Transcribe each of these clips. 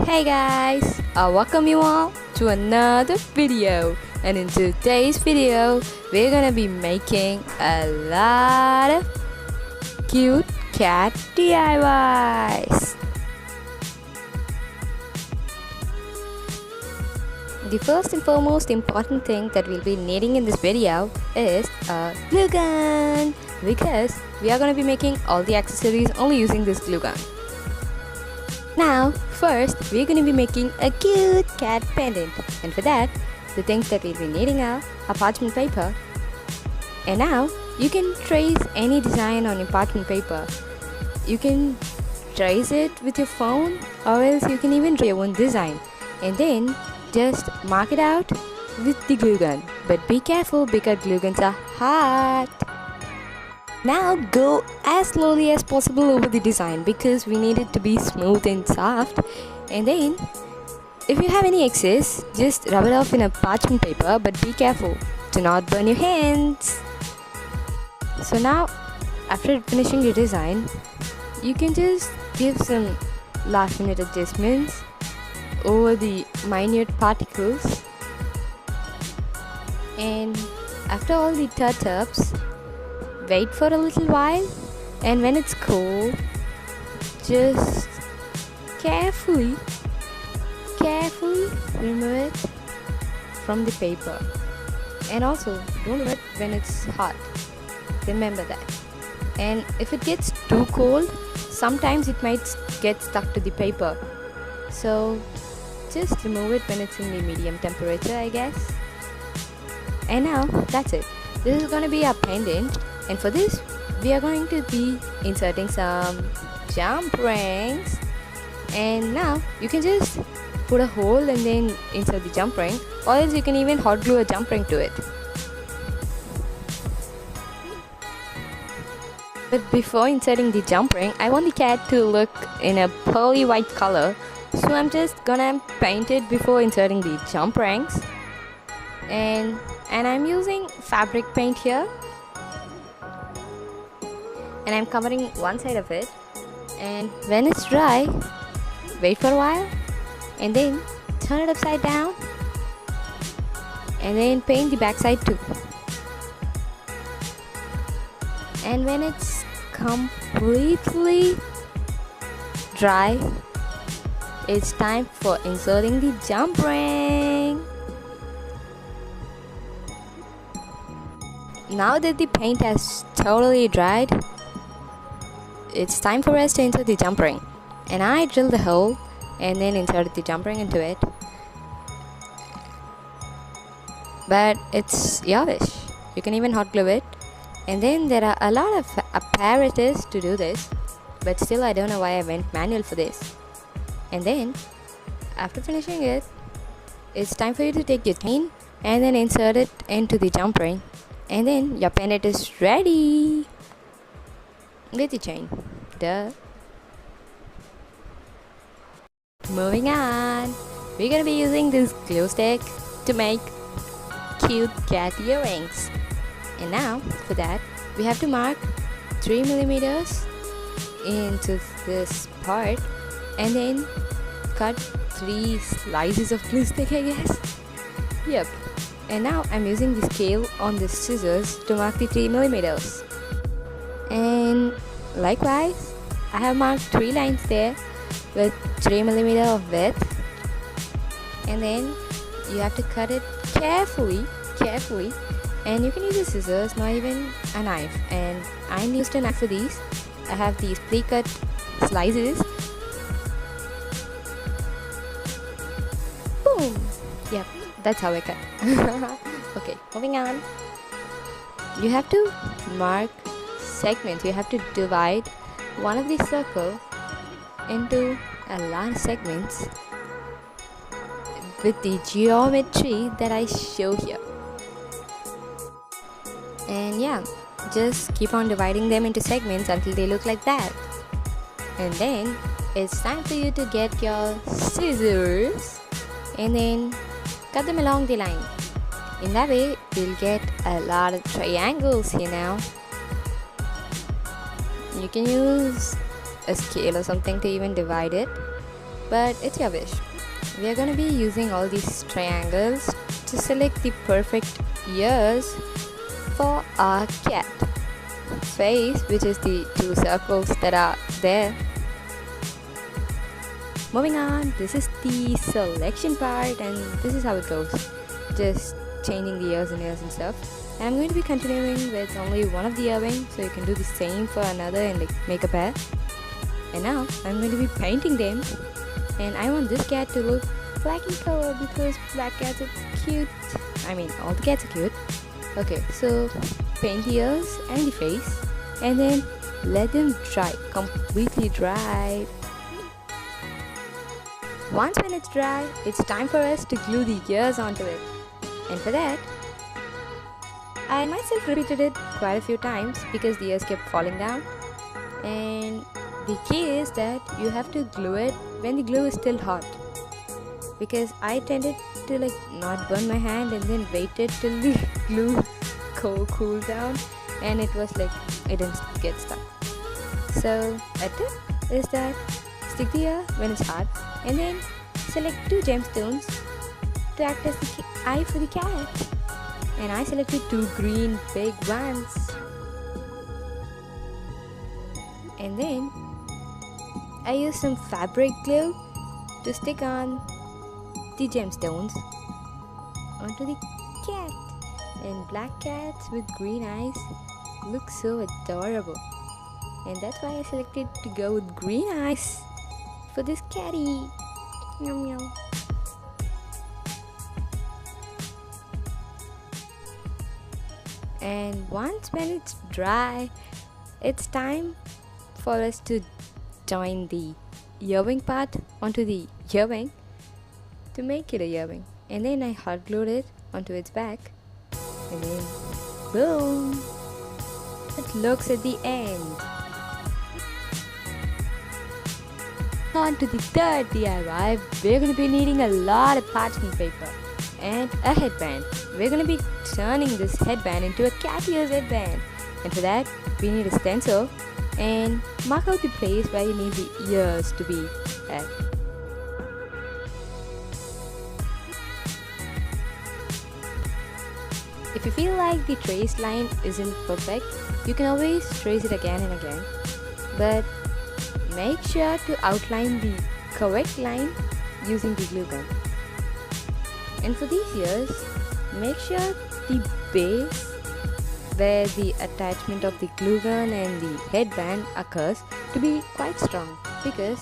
Hey guys, I welcome you all to another video, and in today's video we're gonna be making a lot of cute cat DIYs. The first and foremost important thing that we'll be needing in this video is a glue gun, because we are gonna be making all the accessories only using this glue gun. Now, first, we're going to be making a cute cat pendant, and for that, the things that we'll be needing are a parchment paper. And now, you can trace any design on your parchment paper. You can trace it with your phone, or else you can even draw your own design. And then, just mark it out with the glue gun. But be careful because glue guns are hot. Now go as slowly as possible over the design because we need it to be smooth and soft. And then if you have any excess, just rub it off in a parchment paper, but be careful to not burn your hands. So now after finishing your design, you can just give some last minute adjustments over the minute particles. And after all the touch-ups, wait for a little while, and when it's cool, just carefully remove it from the paper. And also don't do it when it's hot, remember that. And if it gets too cold, sometimes it might get stuck to the paper, so just remove it when it's in the medium temperature, I guess. And now that's it. This is going to be our pendant. And for this, we are going to be inserting some jump rings. And now you can just put a hole and then insert the jump ring, or else you can even hot glue a jump ring to it. But before inserting the jump ring, I want the cat to look in a pearly white color, so I'm just gonna paint it before inserting the jump rings. And I'm using fabric paint here. And I'm covering one side of it, and when it's dry, wait for a while and then turn it upside down and then paint the back side too. And when it's completely dry, it's time for inserting the jump ring. Now that the paint has totally dried, it's time for us to insert the jump ring. And I drilled the hole and then inserted the jump ring into it. But it's your wish. You can even hot glue it. And then there are a lot of apparatus to do this, but still I don't know why I went manual for this. And then after finishing it, it's time for you to take your chain and then insert it into the jump ring. And then your pendant is ready with the chain. Duh. Moving on, we're gonna be using this glue stick to make cute cat earrings. And now for that, we have to mark 3 millimeters into this part and then cut 3 slices of glue stick, I guess. Yep. And now I'm using the scale on the scissors to mark the 3 millimeters. And likewise, I have marked 3 lines there with 3 millimeters of width. And then you have to cut it carefully. And you can use a scissors, not even a knife. And I used a knife for these. I have these pre-cut slices. Boom! Yep, that's how I cut. Okay, moving on. You have to mark segments. You have to divide one of the circle into a lot of segments with the geometry that I show here. And yeah, just keep on dividing them into segments until they look like that. And then it's time for you to get your scissors and then cut them along the line. In that way, you'll get a lot of triangles here now. You can use a scale or something to even divide it. but it's your wish. We are gonna be using all these triangles to select the perfect ears for our cat. Face, which is the two circles that are there. Moving on, this is the selection part, and this is how it goes. Just changing the ears and stuff. And I'm going to be continuing with only one of the earrings, so you can do the same for another and like make a pair. And now I'm going to be painting them, and I want this cat to look black in color because black cats are cute. I mean, all the cats are cute. Okay, so paint the ears and the face, and then let them dry, completely dry. Once when it's dry, it's time for us to glue the ears onto it. And for that, I myself repeated it quite a few times because the ears kept falling down. And the key is that you have to glue it when the glue is still hot. Because I tended to like not burn my hand and then waited till the glue cooled down, and it was like it didn't get stuck. So a tip is that stick the ear when it's hot, and then select two gemstones to act as the eye for the cat. And I selected two green big ones. And then I used some fabric glue to stick on the gemstones onto the cat. And black cats with green eyes look so adorable. And that's why I selected to go with green eyes for this catty. Meow meow. And once when it's dry, it's time for us to join the earring part onto the earring to make it a earring. And then I hot glued it onto its back, and then boom, it looks at the end. On to the third DIY, we're going to be needing a lot of parchment paper and a headband. We're going to be turning this headband into a cat ears headband, and for that we need a stencil and mark out the place where you need the ears to be at. If you feel like the trace line isn't perfect, you can always trace it again and again, but make sure to outline the correct line using the glue gun. And for these ears, make sure the base where the attachment of the glue gun and the headband occurs to be quite strong, because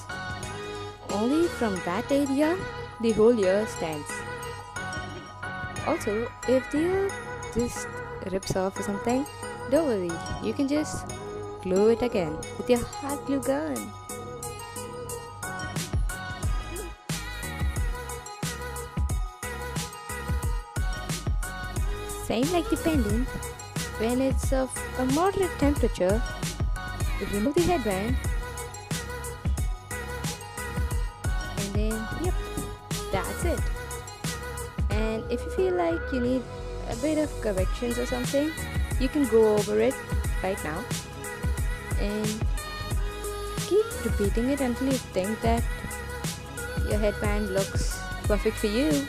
only from that area the whole ear stands. Also, if the ear just rips off or something, don't worry, you can just glue it again with your hot glue gun. Same like the pendant, when it's of a moderate temperature, remove the headband, and then yep, that's it. And if you feel like you need a bit of corrections or something, you can go over it right now and keep repeating it until you think that your headband looks perfect for you.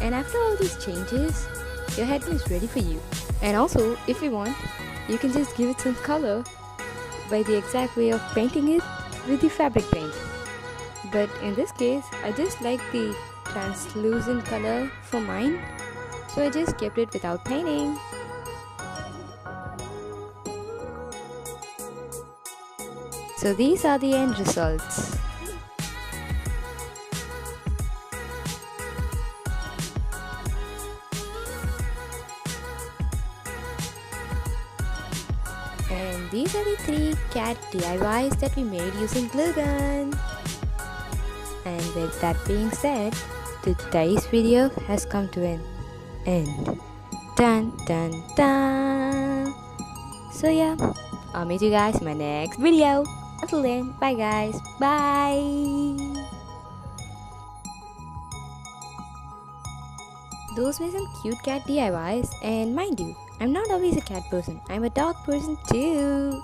And after all these changes, your headband is ready for you. And also, if you want, you can just give it some color by the exact way of painting it with the fabric paint. But in this case, I just like the translucent color for mine, so I just kept it without painting. So these are the end results. And these are the 3 cat DIYs that we made using glue gun. And with that being said, today's video has come to an end. Dun dun dun. So yeah, I'll meet you guys in my next video. Until then, bye guys. Bye. Those were some cute cat DIYs, and mind you, I'm not always a cat person, I'm a dog person too.